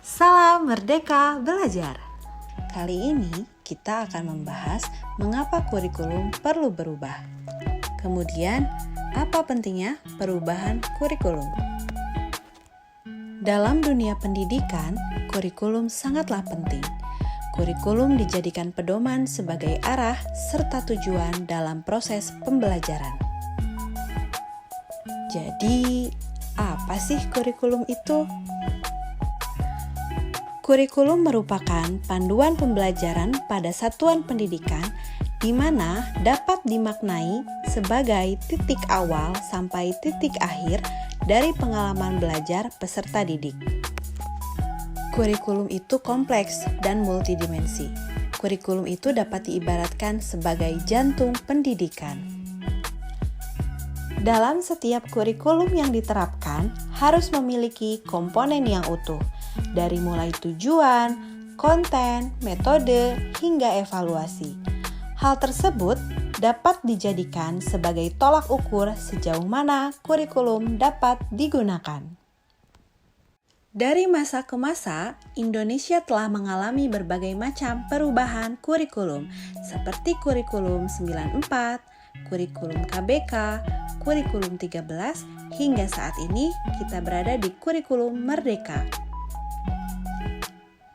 Salam Merdeka Belajar. Kali ini kita akan membahas mengapa kurikulum perlu berubah. Kemudian, apa pentingnya perubahan kurikulum? Dalam dunia pendidikan, kurikulum sangatlah penting. Kurikulum dijadikan pedoman sebagai arah serta tujuan dalam proses pembelajaran. Jadi, apa sih kurikulum itu? Kurikulum merupakan panduan pembelajaran pada satuan pendidikan di mana dapat dimaknai sebagai titik awal sampai titik akhir dari pengalaman belajar peserta didik. Kurikulum itu kompleks dan multidimensi. Kurikulum itu dapat diibaratkan sebagai jantung pendidikan. Dalam setiap kurikulum yang diterapkan harus memiliki komponen yang utuh, dari mulai tujuan, konten, metode, hingga evaluasi. Hal tersebut dapat dijadikan sebagai tolak ukur sejauh mana kurikulum dapat digunakan. Dari masa ke masa, Indonesia telah mengalami berbagai macam perubahan kurikulum, seperti kurikulum 94, kurikulum KBK, kurikulum 13, hingga saat ini kita berada di kurikulum Merdeka.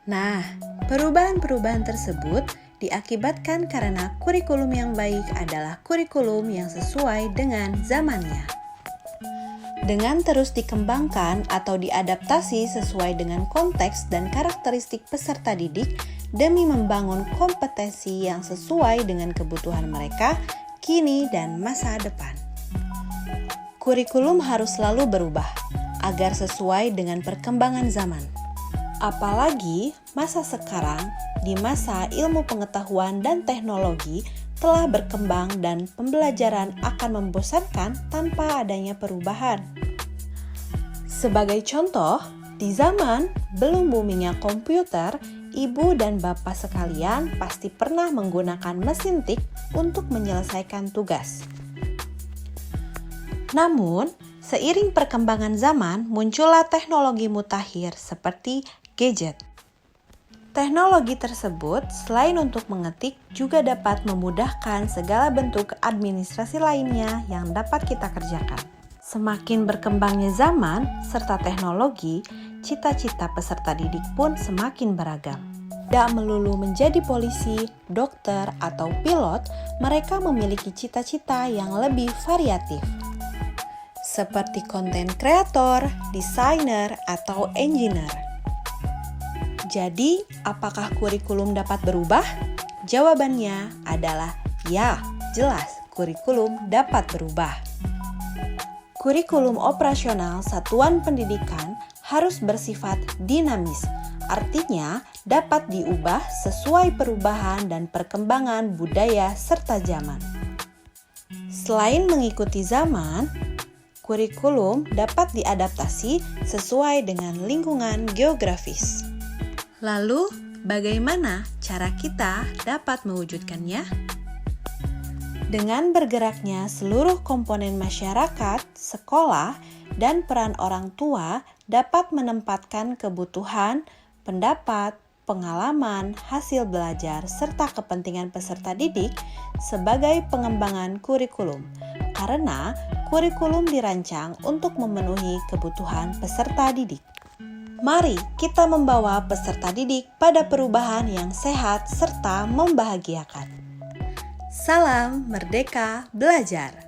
Nah, perubahan-perubahan tersebut diakibatkan karena kurikulum yang baik adalah kurikulum yang sesuai dengan zamannya. Dengan terus dikembangkan atau diadaptasi sesuai dengan konteks dan karakteristik peserta didik demi membangun kompetensi yang sesuai dengan kebutuhan mereka kini dan masa depan. Kurikulum harus selalu berubah agar sesuai dengan perkembangan zaman. Apalagi masa sekarang, di masa ilmu pengetahuan dan teknologi telah berkembang dan pembelajaran akan membosankan tanpa adanya perubahan. Sebagai contoh, di zaman belum boomingnya komputer, ibu dan bapak sekalian pasti pernah menggunakan mesin tik untuk menyelesaikan tugas. Namun, seiring perkembangan zaman, muncullah teknologi mutakhir seperti gadget. Teknologi tersebut selain untuk mengetik juga dapat memudahkan segala bentuk administrasi lainnya yang dapat kita kerjakan. Semakin berkembangnya zaman serta teknologi, cita-cita peserta didik pun semakin beragam. Tidak melulu menjadi polisi, dokter, atau pilot, mereka memiliki cita-cita yang lebih variatif. Seperti konten kreator, desainer, atau engineer. Jadi, apakah kurikulum dapat berubah? Jawabannya adalah ya, jelas kurikulum dapat berubah. Kurikulum operasional satuan pendidikan harus bersifat dinamis, artinya dapat diubah sesuai perubahan dan perkembangan budaya serta zaman. Selain mengikuti zaman, kurikulum dapat diadaptasi sesuai dengan lingkungan geografis. Lalu, bagaimana cara kita dapat mewujudkannya? Dengan bergeraknya seluruh komponen masyarakat, sekolah, dan peran orang tua dapat menempatkan kebutuhan, pendapat, pengalaman, hasil belajar, serta kepentingan peserta didik sebagai pengembangan kurikulum. Karena kurikulum dirancang untuk memenuhi kebutuhan peserta didik. Mari kita membawa peserta didik pada perubahan yang sehat serta membahagiakan. Salam Merdeka Belajar.